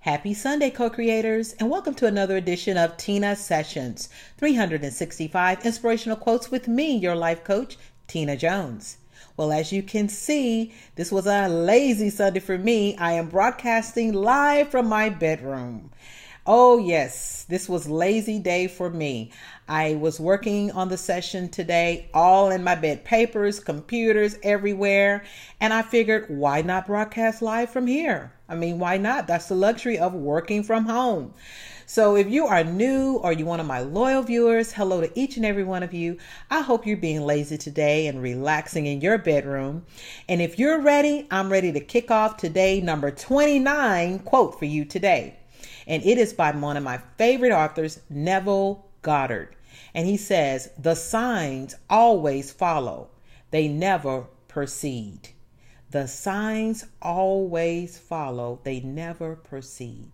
Happy Sunday, co-creators, and welcome to another edition of Teena Sessions, 365 inspirational quotes with me, your life coach, Teena Jones. Well, as you can see, this was a lazy Sunday for me. I am broadcasting live from my bedroom. Oh yes, this was lazy day for me. I was working on the session today, all in my bed, papers, computers, everywhere. And I figured, why not broadcast live from here? I mean, why not? That's the luxury of working from home. So if you are new or you're one of my loyal viewers, hello to each and every one of you. I hope you're being lazy today and relaxing in your bedroom. And if you're ready, I'm ready to kick off today, number 29 quote for you today. And it is by one of my favorite authors, Neville Goddard. And he says, the signs always follow. They never proceed. The signs always follow. They never proceed.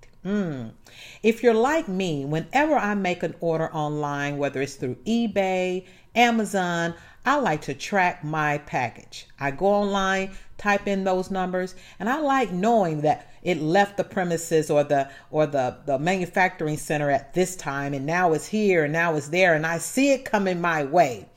If you're like me, whenever I make an order online, whether it's through eBay, Amazon, I like to track my package. I go online, type in those numbers, and I like knowing that it left the premises or the manufacturing center at this time, and now it's here and now it's there, and I see it coming my way.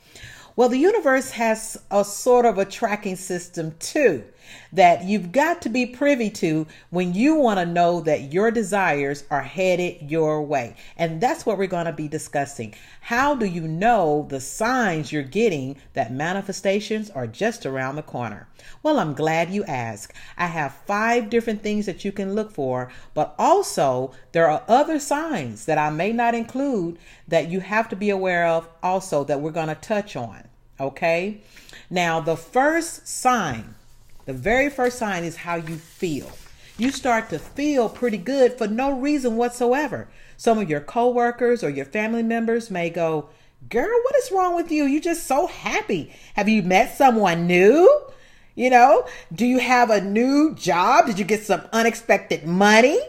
Well, the universe has a sort of a tracking system too that you've got to be privy to when you want to know that your desires are headed your way. And that's what we're going to be discussing. How do you know the signs you're getting that manifestations are just around the corner? Well, I'm glad you asked. I have 5 different things that you can look for, but also there are other signs that I may not include that you have to be aware of also that we're going to touch on. Okay. Now, the very first sign is how you feel. You start to feel pretty good for no reason whatsoever. Some of your coworkers or your family members may go, girl, what is wrong with you? You're just so happy. Have you met someone new? Do you have a new job? Did you get some unexpected money?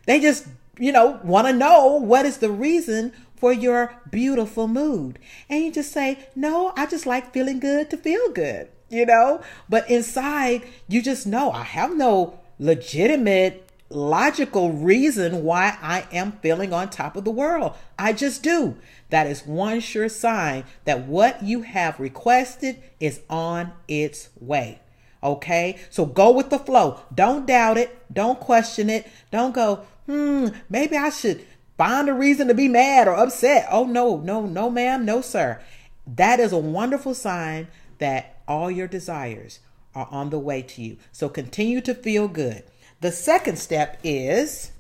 They just, want to know what is the reason for your beautiful mood. And you just say, no, I just like feeling good to feel good, but inside you just know I have no legitimate, logical reason why I am feeling on top of the world. I just do. That is one sure sign that what you have requested is on its way. Okay, so go with the flow. Don't doubt it. Don't question it. Don't go, maybe I should find a reason to be mad or upset. Oh, no, ma'am. No, sir. That is a wonderful sign that all your desires are on the way to you. So continue to feel good. The second step is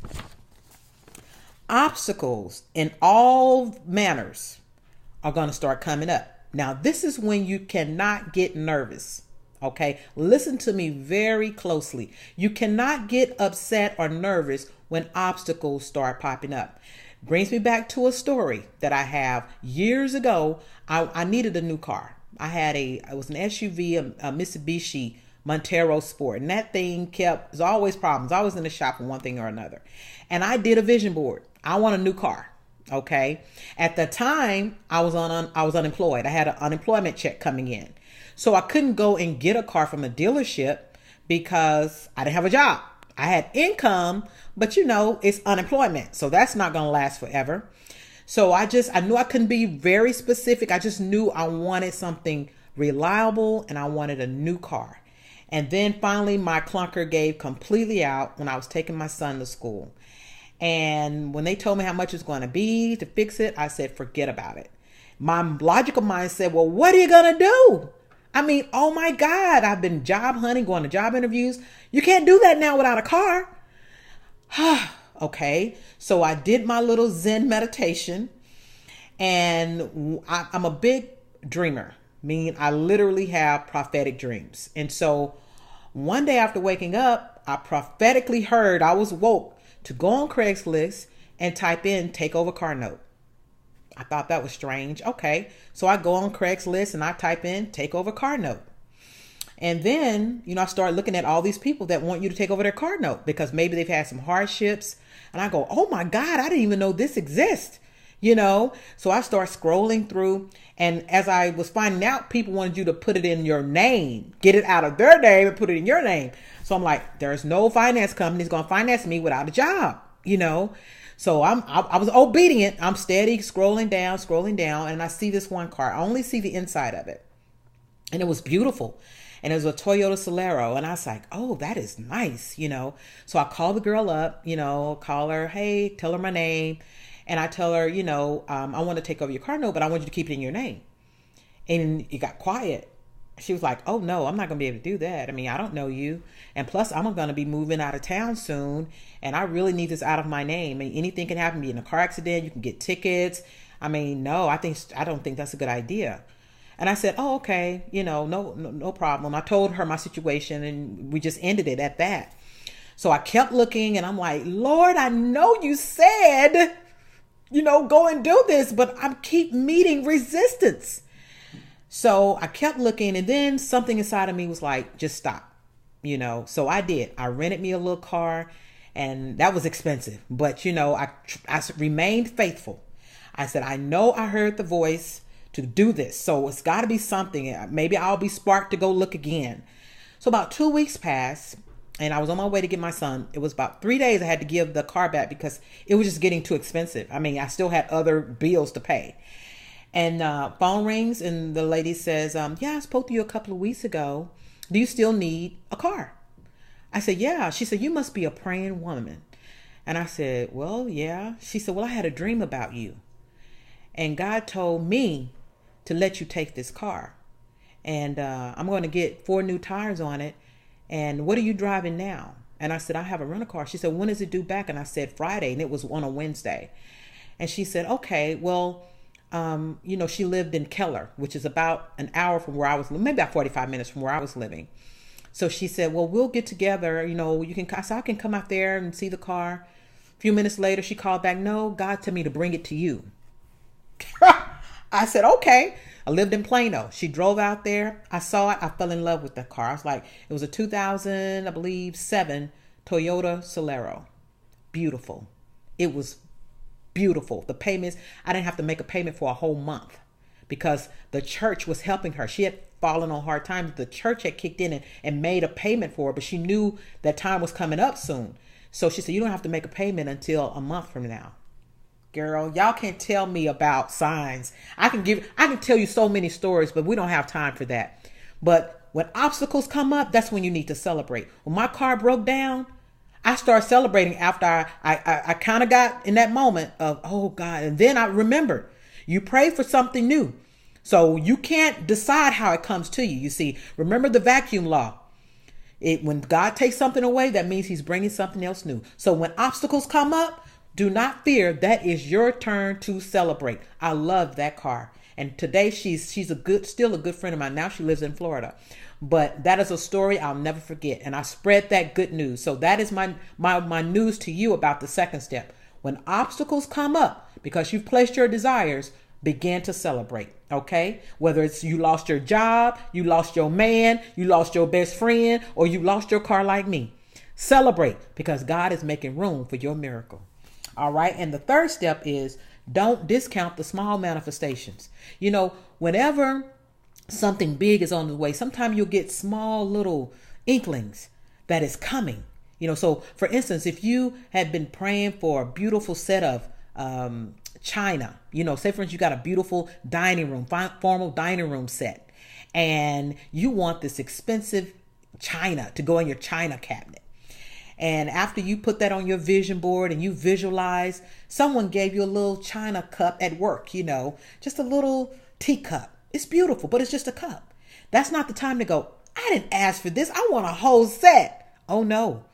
obstacles in all manners are going to start coming up. Now, this is when you cannot get nervous. Okay, listen to me very closely. You cannot get upset or nervous when obstacles start popping up. Brings me back to a story that I have years ago. I needed a new car. It was an SUV, a Mitsubishi Montero Sport, and that thing there's always problems. I was in the shop for one thing or another. And I did a vision board. I want a new car. Okay. At the time I was unemployed. I had an unemployment check coming in. So I couldn't go and get a car from a dealership because I didn't have a job. I had income, but it's unemployment. So that's not going to last forever. So I knew I couldn't be very specific. I just knew I wanted something reliable and I wanted a new car. And then finally my clunker gave completely out when I was taking my son to school. And when they told me how much it was going to be to fix it, I said, forget about it. My logical mind said, well, what are you going to do? I mean, oh my God, I've been job hunting, going to job interviews. You can't do that now without a car. Okay. So I did my little Zen meditation, and I'm a big dreamer, meaning I literally have prophetic dreams. And so one day after waking up, I prophetically heard, I was woke to go on Craigslist and type in takeover car note. I thought that was strange. Okay. So I go on Craigslist and I type in takeover car note. And then, I start looking at all these people that want you to take over their car note because maybe they've had some hardships. And I go, oh my God, I didn't even know this exists. So I start scrolling through, and as I was finding out, people wanted you to put it in your name, get it out of their name and put it in your name. So I'm like, there's no finance company's going to finance me without a job. So I was obedient. I'm steady scrolling down, and I see this one car. I only see the inside of it, and it was beautiful. And it was a Toyota Solero. And I was like, oh, that is nice. So I call the girl up, call her, hey, tell her my name. And I tell her, I want to take over your car note, but I want you to keep it in your name. And it got quiet. She was like, oh, no, I'm not going to be able to do that. I mean, I don't know you. And plus, I'm going to be moving out of town soon. And I really need this out of my name. I mean, anything can happen. Be in a car accident. You can get tickets. I mean, no, I don't think that's a good idea. And I said, oh, okay. No problem. I told her my situation, and we just ended it at that. So I kept looking, and I'm like, Lord, I know you said, go and do this, but I keep meeting resistance. So I kept looking, and then something inside of me was like, just stop, So I did. I rented me a little car, and that was expensive. But, I remained faithful. I said, I know I heard the voice to do this. So it's got to be something. Maybe I'll be sparked to go look again. So about 2 weeks passed, and I was on my way to get my son. It was about 3 days I had to give the car back because it was just getting too expensive. I mean, I still had other bills to pay. And phone rings, and the lady says, yeah, I spoke to you a couple of weeks ago. Do you still need a car? I said, yeah. She said, you must be a praying woman. And I said, well, yeah. She said, well, I had a dream about you. And God told me to let you take this car. And I'm going to get 4 new tires on it. And what are you driving now? And I said, I have a rental car. She said, when is it due back? And I said, Friday. And it was on a Wednesday. And she said, okay, well, she lived in Keller, which is about an hour from where I was, maybe about 45 minutes from where I was living. So she said, well, we'll get together. I can come out there and see the car. A few minutes later, she called back. No, God told me to bring it to you. I said, okay. I lived in Plano. She drove out there. I saw it. I fell in love with the car. I was like, it was a 2000, I believe, 7 Toyota Solero. Beautiful. It was beautiful. The payments, I didn't have to make a payment for a whole month because the church was helping her. She had fallen on hard times. The church had kicked in and made a payment for her, but she knew that time was coming up soon. So she said, you don't have to make a payment until a month from now. Girl, y'all can't tell me about signs. I can tell you so many stories, but we don't have time for that. But when obstacles come up, that's when you need to celebrate. When my car broke down, I started celebrating after I kind of got in that moment of, oh God. And then I remembered, you pray for something new. So you can't decide how it comes to you. You see, remember the vacuum law. When God takes something away, that means he's bringing something else new. So when obstacles come up, do not fear. That is your turn to celebrate. I love that car. And today she's still a good friend of mine. Now she lives in Florida. But that is a story I'll never forget. And I spread that good news. So that is my news to you about the second step. When obstacles come up, because you've placed your desires, begin to celebrate. Okay? Whether it's you lost your job, you lost your man, you lost your best friend, or you lost your car like me. Celebrate because God is making room for your miracle. All right. And the third step is don't discount the small manifestations. Whenever something big is on the way, sometimes you'll get small little inklings that is coming. So for instance, if you had been praying for a beautiful set of china, say for instance, you got a beautiful dining room, formal dining room set, and you want this expensive china to go in your china cabinet. And after you put that on your vision board and you visualize, someone gave you a little china cup at work, just a little teacup. It's beautiful, but it's just a cup. That's not the time to go, I didn't ask for this. I want a whole set. Oh no.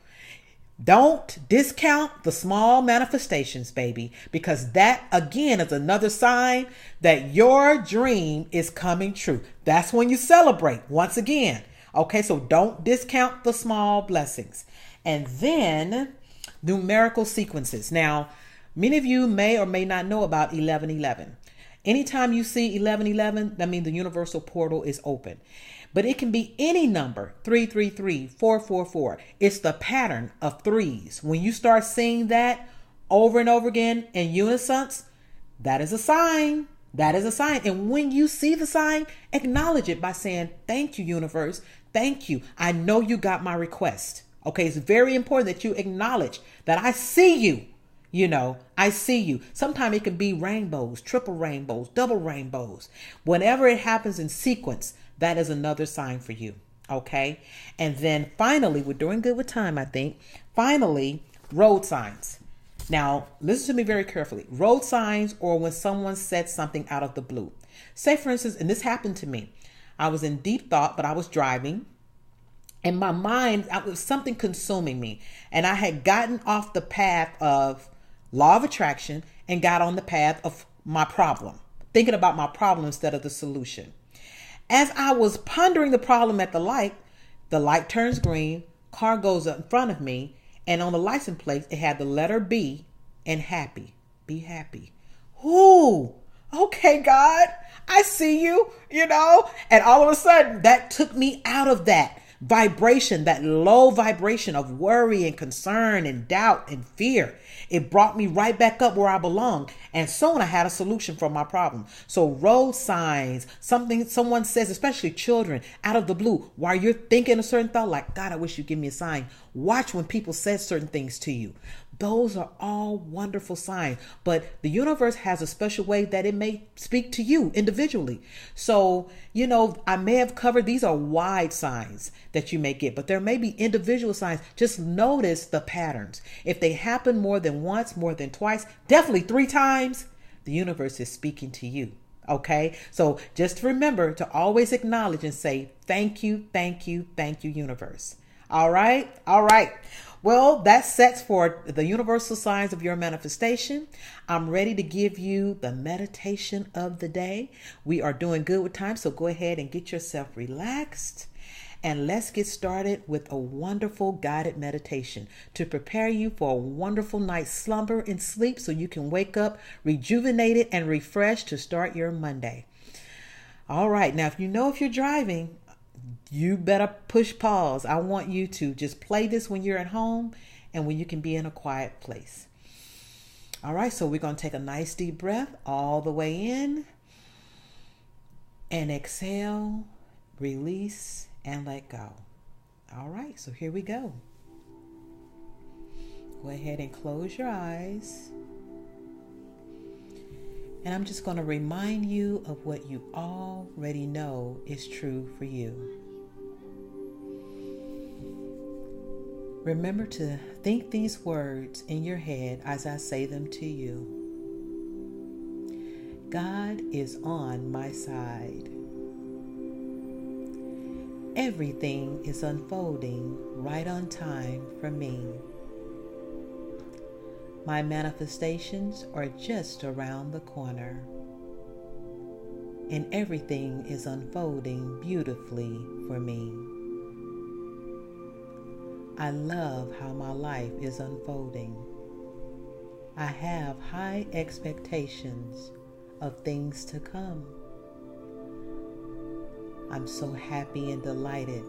Don't discount the small manifestations, baby, because that again is another sign that your dream is coming true. That's when you celebrate once again. Okay, so don't discount the small blessings. And then numerical sequences. Now, many of you may or may not know about 1111. Anytime you see 1111, that means the universal portal is open. But it can be any number, 333, 444. It's the pattern of threes. When you start seeing that over and over again in unison, That is a sign. That is a sign. And when you see the sign, acknowledge it by saying, thank you, universe. Thank you. I know you got my request. Okay, it's very important that you acknowledge that I see you. I see you. Sometimes it can be rainbows, triple rainbows, double rainbows. Whenever it happens in sequence, that is another sign for you. Okay. And then finally, we're doing good with time, I think. Finally, road signs. Now, listen to me very carefully. Road signs, or when someone said something out of the blue. Say, for instance, and this happened to me. I was in deep thought, but I was driving. In my mind, it was something consuming me. And I had gotten off the path of law of attraction and got on the path of my problem, thinking about my problem instead of the solution. As I was pondering the problem at the light turns green, car goes up in front of me, and on the license plate, it had the letter B and happy. Be happy. Ooh, okay, God, I see you, And all of a sudden, that took me out of that vibration, that low vibration of worry and concern and doubt and fear. It brought me right back up where I belong. And soon I had a solution for my problem. So road signs, something someone says, especially children, out of the blue, while you're thinking a certain thought, like, God, I wish you'd give me a sign. Watch when people say certain things to you. Those are all wonderful signs, but the universe has a special way that it may speak to you individually. So, I may have covered, these are wide signs that you may get, but there may be individual signs. Just notice the patterns. If they happen more than once, more than twice, definitely 3 times, the universe is speaking to you. Okay. So just remember to always acknowledge and say, thank you, thank you, thank you, universe. All right. All right. Well, that sets for the universal signs of your manifestation. I'm ready to give you the meditation of the day. We are doing good with time, so go ahead and get yourself relaxed. And let's get started with a wonderful guided meditation to prepare you for a wonderful night's slumber and sleep so you can wake up rejuvenated and refreshed to start your Monday. All right. Now, if you're driving, you better push pause. I want you to just play this when you're at home and when you can be in a quiet place. All right, so we're going to take a nice deep breath all the way in and exhale, release, and let go. All right, so here we go. Go ahead and close your eyes. And I'm just going to remind you of what you already know is true for you. Remember to think these words in your head as I say them to you. God is on my side. Everything is unfolding right on time for me. My manifestations are just around the corner, and everything is unfolding beautifully for me. I love how my life is unfolding. I have high expectations of things to come. I'm so happy and delighted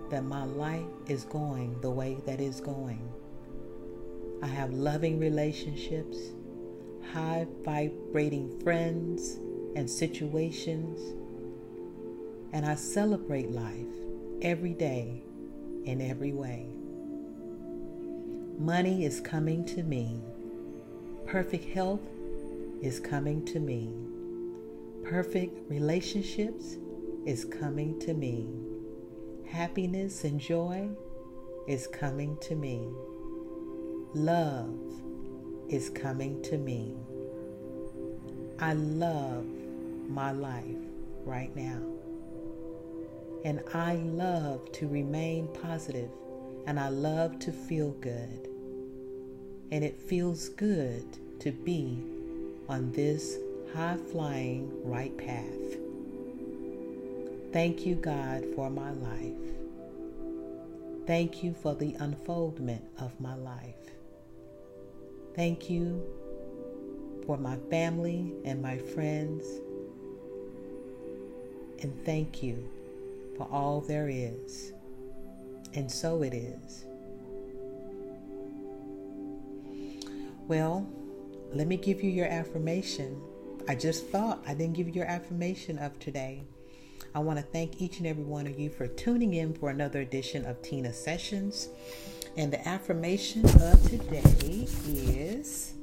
that my life is going the way that it's going. I have loving relationships, high vibrating friends and situations, and I celebrate life every day in every way. Money is coming to me. Perfect health is coming to me. Perfect relationships is coming to me. Happiness and joy is coming to me. Love is coming to me. I love my life right now. And I love to remain positive, and I love to feel good. And it feels good to be on this high-flying right path. Thank you, God, for my life. Thank you for the unfoldment of my life. Thank you for my family and my friends. And thank you for all there is. And so it is. Well, let me give you your affirmation. I just thought I didn't give you your affirmation of today. I want to thank each and every one of you for tuning in for another edition of Teena Sessions. And the affirmation of today is,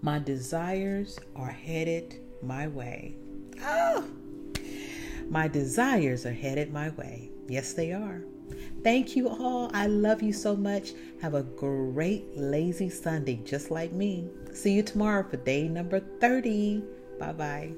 my desires are headed my way. Oh, my desires are headed my way. Yes, they are. Thank you all. I love you so much. Have a great lazy Sunday, just like me. See you tomorrow for day number 30. Bye-bye.